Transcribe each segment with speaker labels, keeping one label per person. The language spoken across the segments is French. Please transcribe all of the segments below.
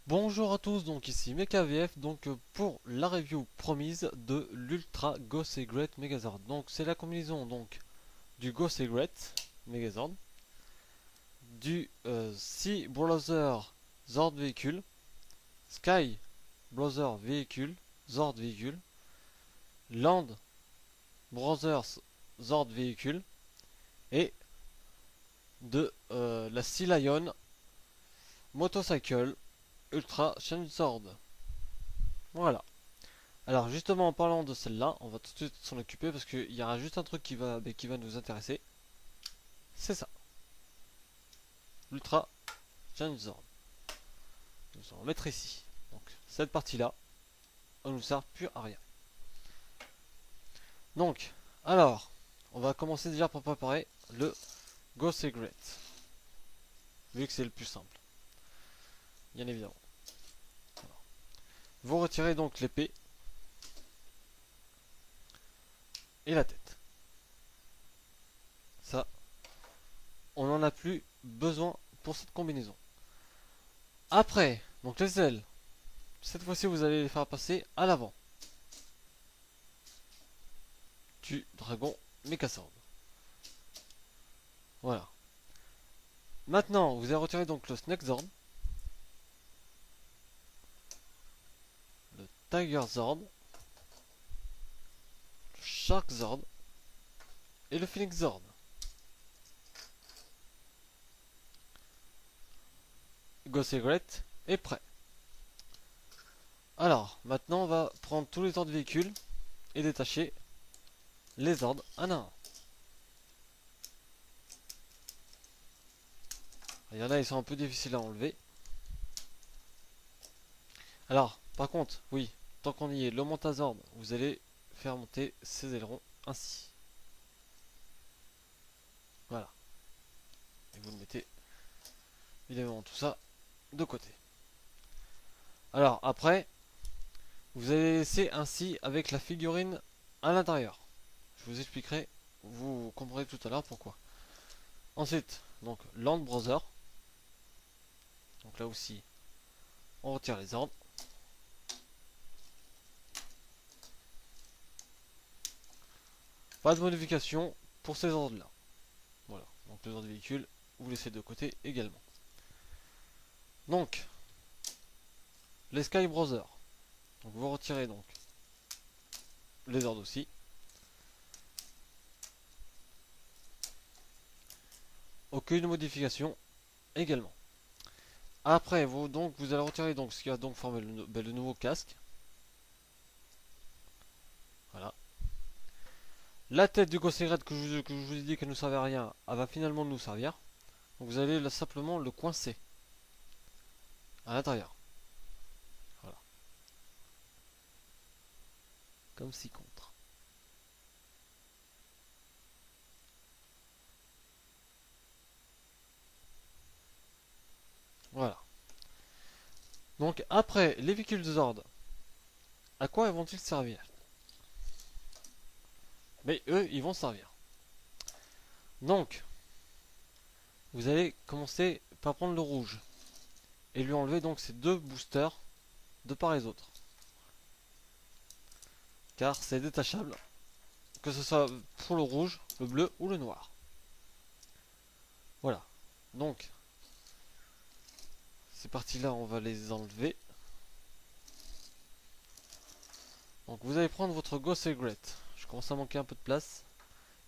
Speaker 1: Bonjour à tous, donc ici MekaVF, donc pour la review promise de l'Ultra Go Secret Megazord. Donc c'est la combinaison donc du Go Secret Megazord, du Sea Browser Zord véhicule, Sky Browser véhicule, Zord véhicule, Land Browser Zord véhicule et de la Sea Lion Motorcycle Ultra Zord. Voilà. Alors justement en parlant de celle-là, on va tout de suite s'en occuper parce qu'il y aura juste un truc qui va nous intéresser. C'est ça, l'Ultra Challenge. Nous allons le mettre ici. Donc cette partie-là, elle ne nous sert plus à rien. Donc, alors, on va commencer déjà pour préparer le Go Secret. Vu que c'est le plus simple. Bien évidemment. Alors, vous retirez donc l'épée et la tête. Ça, on n'en a plus besoin pour cette combinaison. Après, donc les ailes, cette fois-ci vous allez les faire passer à l'avant du dragon Megazord. Voilà. Maintenant, vous allez retirer donc le Snake Zord, le Tiger Zord, le Shark Zord et le Phoenix Zord. Go Secret est prêt. Alors, maintenant on va prendre tous les ordres de véhicules et détacher les ordres un à un. Il y en a, ils sont un peu difficiles à enlever. Alors, par contre, oui, tant qu'on y est, le Montazord, vous allez faire monter ses ailerons ainsi. Voilà. Et vous le mettez évidemment tout ça de côté. Alors, après, vous allez laisser ainsi avec la figurine à l'intérieur. Je vous expliquerai, vous comprendrez tout à l'heure pourquoi. Ensuite, donc Land Browser. Donc là aussi, on retire les ordres. Pas de modification pour ces ordres là. Voilà, donc les ordres de véhicule, vous laissez de côté également. Donc, les Sky Browser. Donc vous retirez donc les ordres aussi. Aucune modification également. Après, vous allez retirer donc ce qui va donc former le nouveau casque. Voilà. La tête du Ghost Secret que je vous ai dit qu'elle ne nous servait à rien, elle va finalement nous servir. Donc vous allez simplement le coincer à l'intérieur. Voilà. Comme ci contre. Voilà. Donc après, les véhicules de Zord, à quoi vont-ils servir? Mais eux, ils vont servir. Donc, vous allez commencer par prendre le rouge et lui enlever donc ces deux boosters de part et d'autre. Car c'est détachable, que ce soit pour le rouge, le bleu ou le noir. Voilà. Donc, ces parties-là, on va les enlever. Donc, vous allez prendre votre Go Secret. Je commence à manquer un peu de place.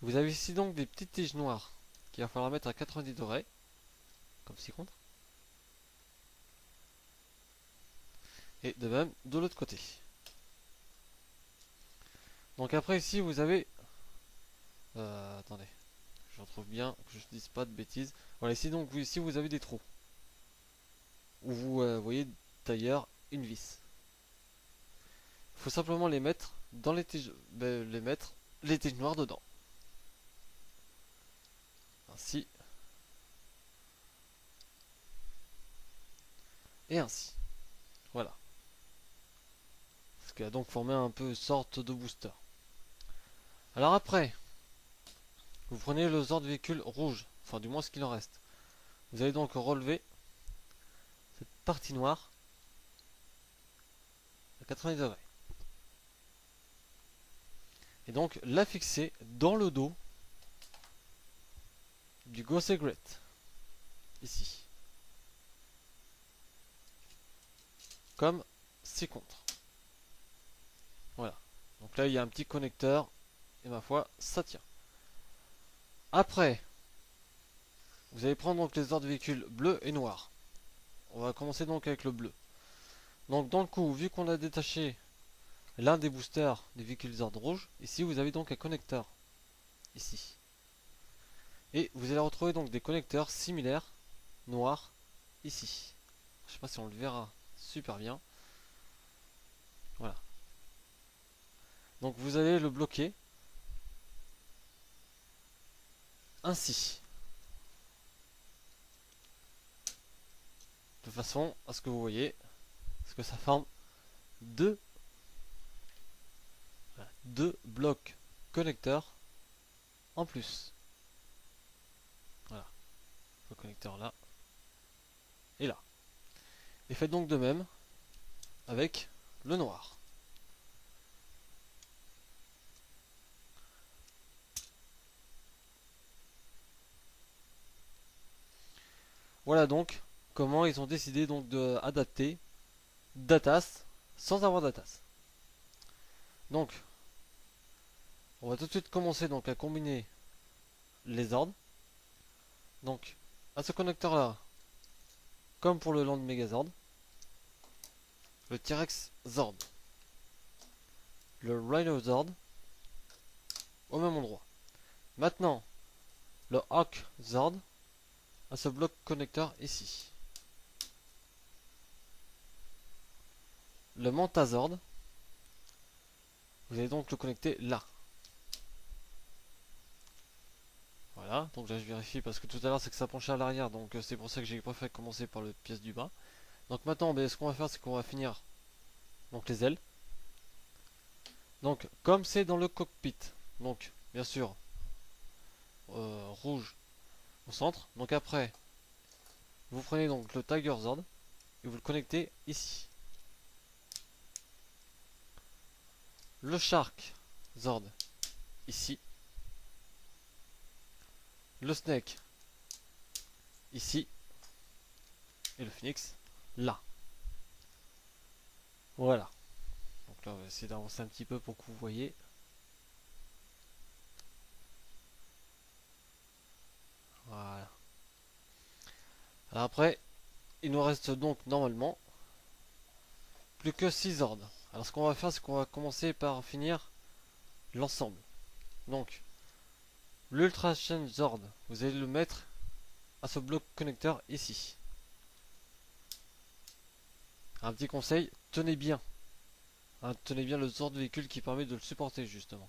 Speaker 1: Vous avez ici donc des petites tiges noires qu'il va falloir mettre à 90 degrés, comme ci contre. Et de même de l'autre côté. Donc après ici vous avez... attendez, je retrouve bien, que je ne dise pas de bêtises. Voilà, ici donc ici vous avez des trous. Où vous voyez d'ailleurs une vis. Il faut simplement les mettre dans les tiges, les tiges noires dedans. Ainsi. Et ainsi. Voilà. Ce qui a donc formé un peu une sorte de booster. Alors après, vous prenez le Zord véhicule rouge, enfin du moins ce qu'il en reste. Vous allez donc relever cette partie noire 90 degrés. Et donc la fixer dans le dos du Go Secret. Ici. Comme ci-contre. Voilà. Donc là il y a un petit connecteur. Et ma foi, ça tient. Après, vous allez prendre donc les ordres de véhicules bleus et noirs. On va commencer donc avec le bleu. Donc dans le coup, vu qu'on a détaché l'un des boosters des véhicules ordres rouges, ici vous avez donc un connecteur. Ici. Et vous allez retrouver donc des connecteurs similaires, noirs, ici. Je sais pas si on le verra super bien. Voilà. Donc vous allez le bloquer ainsi. De façon à ce que vous voyez, ce que ça forme deux blocs connecteurs en plus. Voilà. Le connecteur là et là. Et faites donc de même avec le noir. Voilà donc comment ils ont décidé donc d'adapter Datas sans avoir Datas. Donc on va tout de suite commencer donc à combiner les ordres. Donc à ce connecteur là, comme pour le Land Megazord, le T-Rex Zord, le Rhino Zord au même endroit. Maintenant le Hawk Zord à ce bloc connecteur ici. Le Mantazord, vous allez donc le connecter là. Voilà, donc là je vérifie parce que tout à l'heure c'est que ça penchait à l'arrière, donc c'est pour ça que j'ai préféré commencer par le pièce du bas. Donc maintenant, ce qu'on va faire, c'est qu'on va finir donc les ailes. Donc comme c'est dans le cockpit, donc bien sûr rouge au centre. Donc après, vous prenez donc le Tiger Zord et vous le connectez ici. Le Shark Zord ici. Le Snake ici. Et le Phoenix là. Voilà. Donc là on va essayer d'avancer un petit peu pour que vous voyez. Voilà. Alors après, il nous reste donc normalement plus que 6 ordres. Alors ce qu'on va faire, c'est qu'on va commencer par finir l'ensemble. Donc, l'Ultra Chain Zord, vous allez le mettre à ce bloc connecteur ici. Un petit conseil, tenez bien. Hein, tenez bien le Zord de véhicule qui permet de le supporter justement.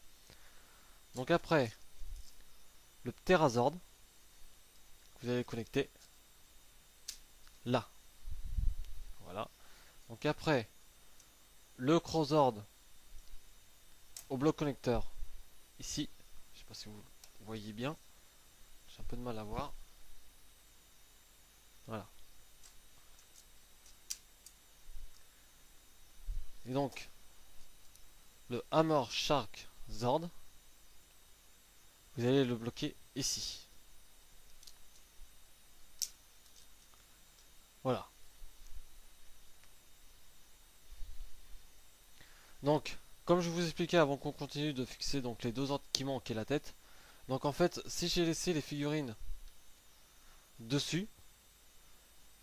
Speaker 1: Donc après, le Pterazord, vous allez le connecter là. Voilà. Donc après, le Crozord au bloc connecteur ici. Je sais pas si vous voyez bien. J'ai un peu de mal à voir. Voilà. Et donc, le Hammer Shark Zord, vous allez le bloquer ici. Voilà. Donc, comme je vous expliquais avant qu'on continue de fixer donc les deux ordres qui manquent et la tête, donc en fait, si j'ai laissé les figurines dessus,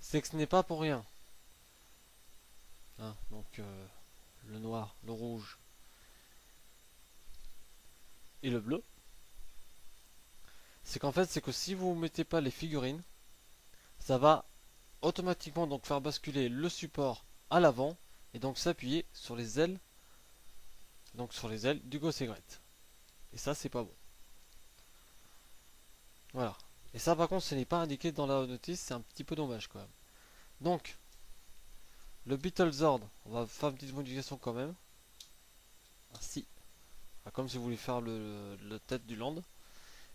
Speaker 1: c'est que ce n'est pas pour rien. Hein, donc, le noir, le rouge et le bleu, c'est qu'en fait, c'est que si vous ne mettez pas les figurines, ça va automatiquement donc faire basculer le support à l'avant et donc s'appuyer sur les ailes, donc sur les ailes du Go Secret. Et ça, c'est pas bon. Voilà. Et ça, par contre, ce n'est pas indiqué dans la notice, c'est un petit peu dommage quand même. Donc, le Beetlezord, on va faire une petite modification quand même. Ainsi. Enfin, comme si vous voulez faire le tête du land.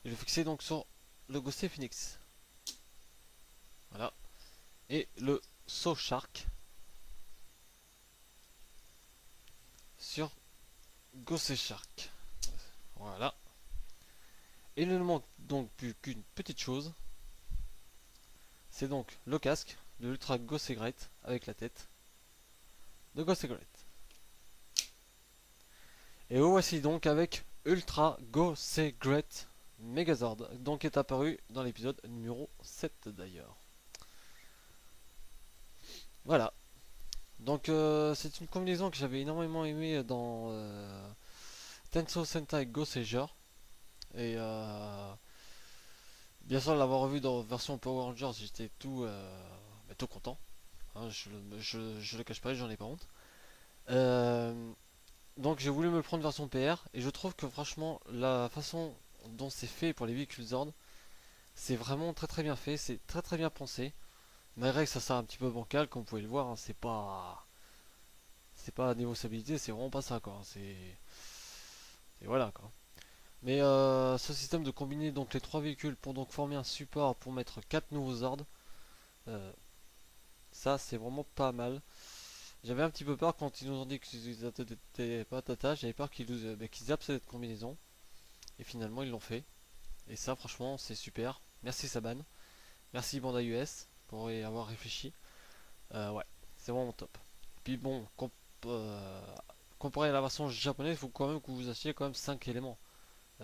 Speaker 1: Et le fixer donc sur le Ghost Phoenix. Voilà. Et le Saw Shark. sur Ghost Shark. Voilà. Et il ne manque donc plus qu'une petite chose. C'est donc le casque de l'Ultra Ghost Great avec la tête de Ghost Great. Et voici donc avec Ultra Ghost Great Megazord, donc est apparu dans l'épisode numéro 7 d'ailleurs. Voilà. Donc c'est une combinaison que j'avais énormément aimé dans Tensou Sentai Goseiger. Et bien sûr l'avoir revu dans version Power Rangers, j'étais tout content. Hein, je le cache pas, j'en ai pas honte. Donc j'ai voulu me le prendre version PR et je trouve que franchement la façon dont c'est fait pour les véhicules Zord, c'est vraiment très très bien fait, c'est très très bien pensé. Malgré que ça soit un petit peu bancal, comme vous pouvez le voir, hein, c'est pas niveau stabilité, c'est vraiment pas ça quoi. Et voilà quoi. Mais ce système de combiner donc les trois véhicules pour donc former un support pour mettre 4 nouveaux Zords, euh, ça c'est vraiment pas mal. J'avais un petit peu peur quand ils nous ont dit qu'ils n'étaient pas Tata, j'avais peur qu'ils zappent cette combinaison. Et finalement ils l'ont fait. Et ça franchement c'est super. Merci Saban. Merci Bandai US pour y avoir réfléchi. Ouais, c'est vraiment top. Puis bon, euh, comparé à la version japonaise, il faut quand même que vous achetiez quand même 5 éléments.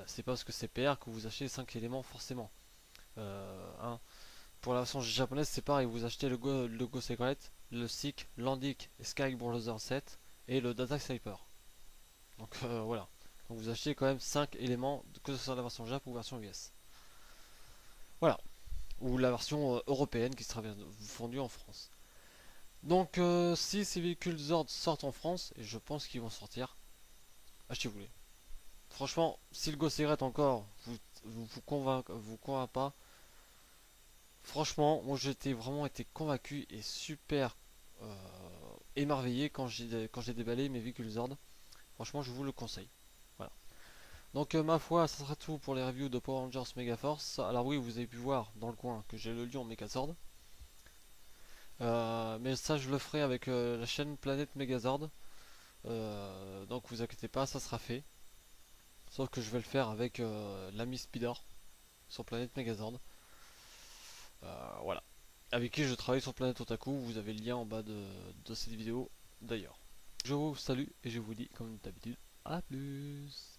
Speaker 1: C'est pas parce que c'est PR que vous achetez 5 éléments forcément. Hein. Pour la version japonaise, c'est pareil, vous achetez le Go Secret, le Seek, l'Andic, Sky Browser 7 et le Data Sniper. Donc voilà. Donc vous achetez quand même 5 éléments, que ce soit la version Jap ou version US. Voilà. Ou la version européenne qui sera vendue en France. Donc si ces véhicules Zord sortent en France, et je pense qu'ils vont sortir, achetez-vous-les. Franchement, si le Go Secret encore vous convainc pas, franchement, moi j'étais vraiment été convaincu et super euh, émerveillé quand j'ai déballé mes véhicules Zord. Franchement, je vous le conseille. Voilà. Donc ma foi, ça sera tout pour les reviews de Power Rangers Megaforce. Alors oui, vous avez pu voir dans le coin que j'ai le lion Megazord. Mais ça, je le ferai avec la chaîne Planète Megazord. Donc vous inquiétez pas, ça sera fait. Sauf que je vais le faire avec l'ami Speeder sur Planète Megazord. Voilà. Avec qui je travaille sur Planète Otaku. Vous avez le lien en bas de cette vidéo d'ailleurs. Je vous salue et je vous dis comme d'habitude à plus.